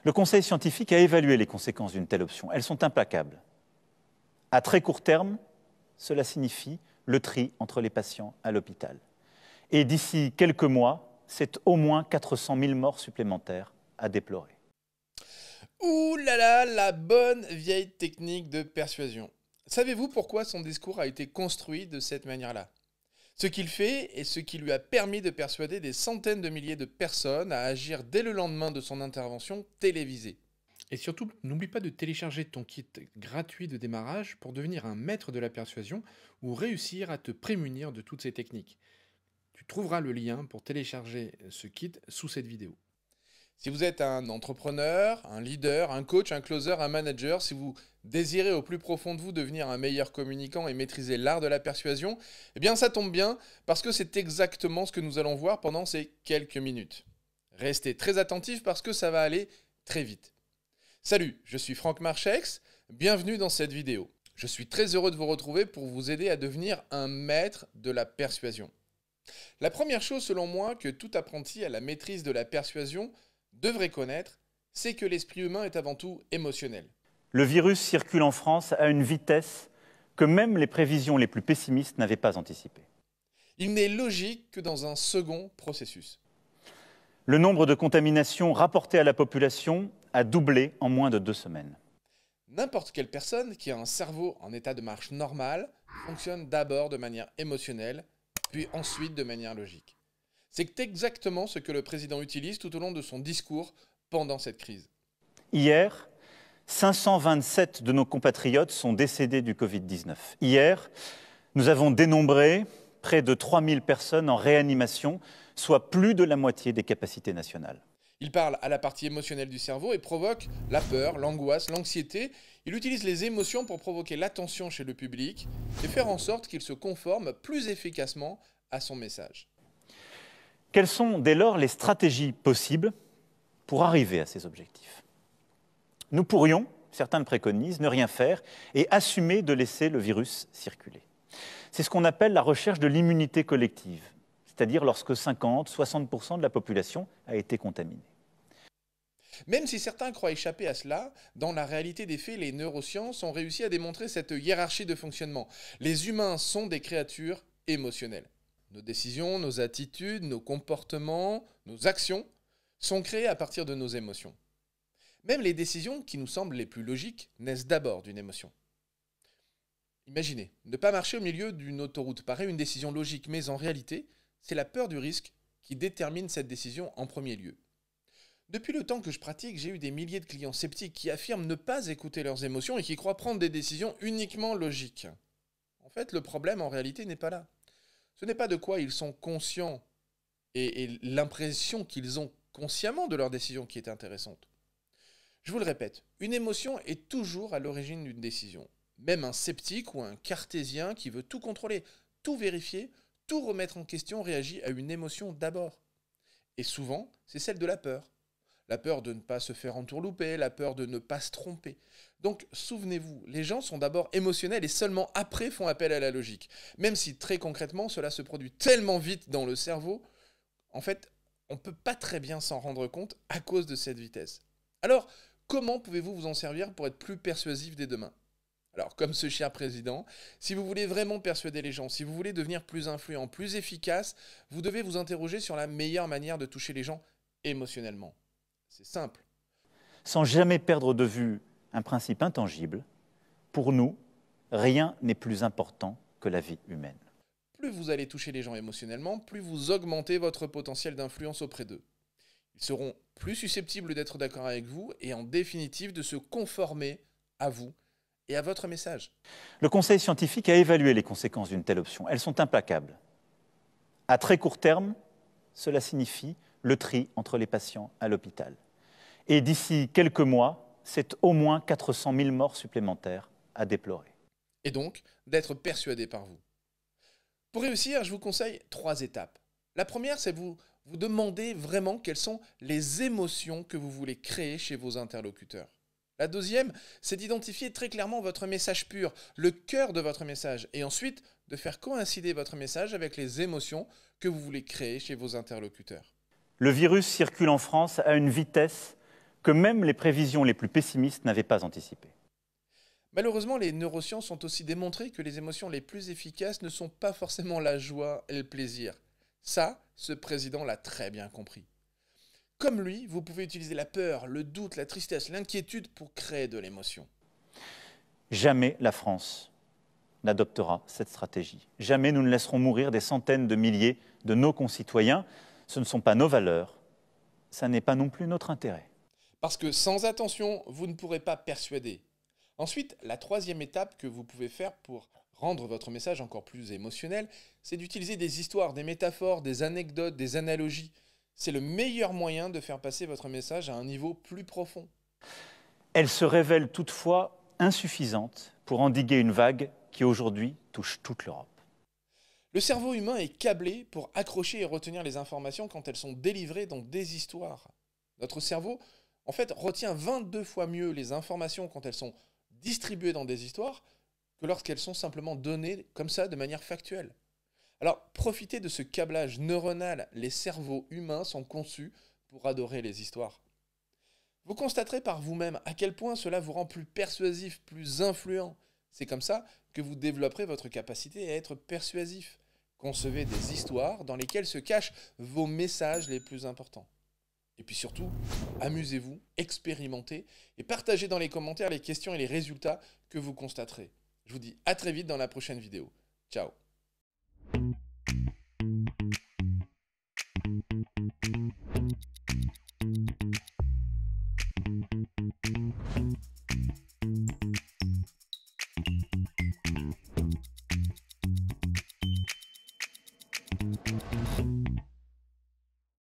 Le Conseil scientifique a évalué les conséquences d'une telle option. Elles sont implacables. À très court terme, cela signifie le tri entre les patients à l'hôpital. Et d'ici quelques mois, c'est au moins 400 000 morts supplémentaires à déplorer. Ouh là là, la bonne vieille technique de persuasion. Savez-vous pourquoi son discours a été construit de cette manière-là? Ce qu'il fait est ce qui lui a permis de persuader des centaines de milliers de personnes à agir dès le lendemain de son intervention télévisée. Et surtout, n'oublie pas de télécharger ton kit gratuit de démarrage pour devenir un maître de la persuasion ou réussir à te prémunir de toutes ces techniques. Tu trouveras le lien pour télécharger ce kit sous cette vidéo. Si vous êtes un entrepreneur, un leader, un coach, un closer, un manager, si vous désirez au plus profond de vous devenir un meilleur communicant et maîtriser l'art de la persuasion, eh bien ça tombe bien parce que c'est exactement ce que nous allons voir pendant ces quelques minutes. Restez très attentifs parce que ça va aller très vite. Salut, je suis Franck Marchex, bienvenue dans cette vidéo. Je suis très heureux de vous retrouver pour vous aider à devenir un maître de la persuasion. La première chose selon moi que tout apprenti à la maîtrise de la persuasion devrait connaître, c'est que l'esprit humain est avant tout émotionnel. Le virus circule en France à une vitesse que même les prévisions les plus pessimistes n'avaient pas anticipée. Il n'est logique que dans un second processus. Le nombre de contaminations rapportées à la population a doublé en moins de 2 semaines. N'importe quelle personne qui a un cerveau en état de marche normal fonctionne d'abord de manière émotionnelle, puis ensuite de manière logique. C'est exactement ce que le président utilise tout au long de son discours pendant cette crise. Hier, 527 de nos compatriotes sont décédés du Covid-19. Hier, nous avons dénombré près de 3000 personnes en réanimation, soit plus de la moitié des capacités nationales. Il parle à la partie émotionnelle du cerveau et provoque la peur, l'angoisse, l'anxiété. Il utilise les émotions pour provoquer l'attention chez le public et faire en sorte qu'il se conforme plus efficacement à son message. Quelles sont dès lors les stratégies possibles pour arriver à ces objectifs? Nous pourrions, certains le préconisent, ne rien faire et assumer de laisser le virus circuler. C'est ce qu'on appelle la recherche de l'immunité collective, c'est-à-dire lorsque 50-60% de la population a été contaminée. Même si certains croient échapper à cela, dans la réalité des faits, les neurosciences ont réussi à démontrer cette hiérarchie de fonctionnement. Les humains sont des créatures émotionnelles. Nos décisions, nos attitudes, nos comportements, nos actions sont créées à partir de nos émotions. Même les décisions qui nous semblent les plus logiques naissent d'abord d'une émotion. Imaginez, ne pas marcher au milieu d'une autoroute paraît une décision logique, mais en réalité, c'est la peur du risque qui détermine cette décision en premier lieu. Depuis le temps que je pratique, j'ai eu des milliers de clients sceptiques qui affirment ne pas écouter leurs émotions et qui croient prendre des décisions uniquement logiques. En fait, le problème en réalité n'est pas là. Ce n'est pas de quoi ils sont conscients et l'impression qu'ils ont consciemment de leur décision qui est intéressante. Je vous le répète, une émotion est toujours à l'origine d'une décision. Même un sceptique ou un cartésien qui veut tout contrôler, tout vérifier, tout remettre en question réagit à une émotion d'abord. Et souvent, c'est celle de la peur. La peur de ne pas se faire entourlouper, la peur de ne pas se tromper. Donc, souvenez-vous, les gens sont d'abord émotionnels et seulement après font appel à la logique. Même si, très concrètement, cela se produit tellement vite dans le cerveau, en fait, on ne peut pas très bien s'en rendre compte à cause de cette vitesse. Alors, comment pouvez-vous vous en servir pour être plus persuasif dès demain? Alors, comme ce cher président, si vous voulez vraiment persuader les gens, si vous voulez devenir plus influent, plus efficace, vous devez vous interroger sur la meilleure manière de toucher les gens émotionnellement. C'est simple. Sans jamais perdre de vue un principe intangible, pour nous, rien n'est plus important que la vie humaine. Plus vous allez toucher les gens émotionnellement, plus vous augmentez votre potentiel d'influence auprès d'eux. Ils seront plus susceptibles d'être d'accord avec vous et en définitive de se conformer à vous et à votre message. Le Conseil scientifique a évalué les conséquences d'une telle option. Elles sont implacables. À très court terme, cela signifie le tri entre les patients à l'hôpital. Et d'ici quelques mois, c'est au moins 400 000 morts supplémentaires à déplorer. Et donc, d'être persuadé par vous. Pour réussir, je vous conseille 3 étapes. La première, c'est vous demander vraiment quelles sont les émotions que vous voulez créer chez vos interlocuteurs. La deuxième, c'est d'identifier très clairement votre message pur, le cœur de votre message, et ensuite de faire coïncider votre message avec les émotions que vous voulez créer chez vos interlocuteurs. Le virus circule en France à une vitesse que même les prévisions les plus pessimistes n'avaient pas anticipées. Malheureusement, les neurosciences ont aussi démontré que les émotions les plus efficaces ne sont pas forcément la joie et le plaisir. Ça, ce président l'a très bien compris. Comme lui, vous pouvez utiliser la peur, le doute, la tristesse, l'inquiétude pour créer de l'émotion. Jamais la France n'adoptera cette stratégie. Jamais nous ne laisserons mourir des centaines de milliers de nos concitoyens. Ce ne sont pas nos valeurs, ça n'est pas non plus notre intérêt. Parce que sans attention, vous ne pourrez pas persuader. Ensuite, la troisième étape que vous pouvez faire pour rendre votre message encore plus émotionnel, c'est d'utiliser des histoires, des métaphores, des anecdotes, des analogies. C'est le meilleur moyen de faire passer votre message à un niveau plus profond. Elle se révèle toutefois insuffisante pour endiguer une vague qui aujourd'hui touche toute l'Europe. Le cerveau humain est câblé pour accrocher et retenir les informations quand elles sont délivrées dans des histoires. Notre cerveau, en fait, retient 22 fois mieux les informations quand elles sont distribuées dans des histoires que lorsqu'elles sont simplement données comme ça de manière factuelle. Alors, profitez de ce câblage neuronal. Les cerveaux humains sont conçus pour adorer les histoires. Vous constaterez par vous-même à quel point cela vous rend plus persuasif, plus influent. C'est comme ça que vous développerez votre capacité à être persuasif. Concevez des histoires dans lesquelles se cachent vos messages les plus importants. Et puis surtout, amusez-vous, expérimentez et partagez dans les commentaires les questions et les résultats que vous constaterez. Je vous dis à très vite dans la prochaine vidéo. Ciao.